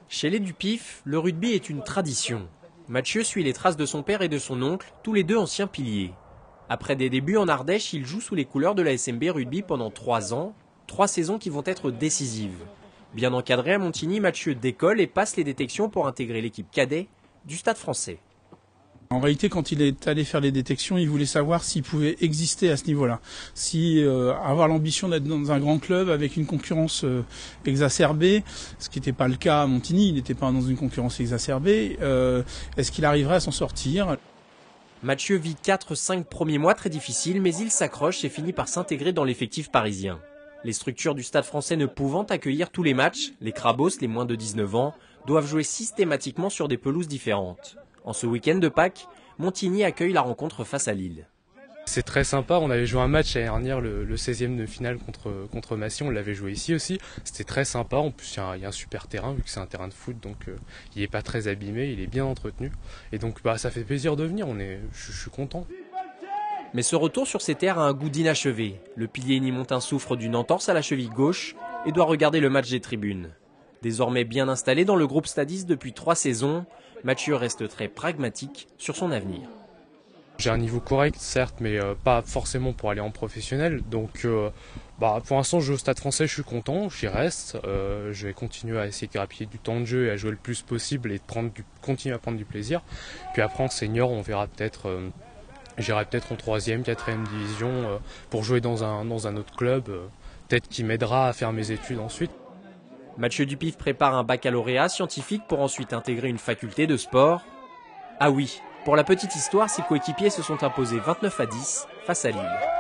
Chez les Dupif, le rugby est une tradition. Mathieu suit les traces de son père et de son oncle, tous les deux anciens piliers. Après des débuts en Ardèche, il joue sous les couleurs de la SMB Rugby pendant 3 ans, 3 saisons qui vont être décisives. Bien encadré à Montigny, Mathieu décolle et passe les détections pour intégrer l'équipe cadet du Stade Français. En réalité, quand il est allé faire les détections, il voulait savoir s'il pouvait exister à ce niveau-là. Si avoir l'ambition d'être dans un grand club avec une concurrence exacerbée, ce qui n'était pas le cas à Montigny, il n'était pas dans une concurrence exacerbée, est-ce qu'il arriverait à s'en sortir ? Mathieu vit 4-5 premiers mois très difficiles, mais il s'accroche et finit par s'intégrer dans l'effectif parisien. Les structures du Stade Français ne pouvant accueillir tous les matchs, les Crabos, les moins de 19 ans, doivent jouer systématiquement sur des pelouses différentes. En ce week-end de Pâques, Montigny accueille la rencontre face à Lille. C'est très sympa, on avait joué un match l'année dernière, le 16e de finale contre Massy, on l'avait joué ici aussi. C'était très sympa, en plus il y a un super terrain, vu que c'est un terrain de foot, donc il n'est pas très abîmé, il est bien entretenu. Et donc ça fait plaisir de venir, je suis content. Mais ce retour sur ces terres a un goût d'inachevé. Le pilier nimontain souffre d'une entorse à la cheville gauche et doit regarder le match des tribunes. Désormais bien installé dans le groupe Stadis depuis 3 saisons, Mathieu reste très pragmatique sur son avenir. J'ai un niveau correct, certes, mais pas forcément pour aller en professionnel. Donc pour l'instant, je joue au Stade Français, je suis content, j'y reste. Je vais continuer à essayer de grappiller du temps de jeu et à jouer le plus possible et continuer à prendre du plaisir. Puis après, en senior, on verra peut-être... J'irai peut-être en 3e, 4e division pour jouer dans un autre club, peut-être qui m'aidera à faire mes études ensuite. Mathieu Dupif prépare un baccalauréat scientifique pour ensuite intégrer une faculté de sport. Ah oui, pour la petite histoire, ses coéquipiers se sont imposés 29-10 face à Lille.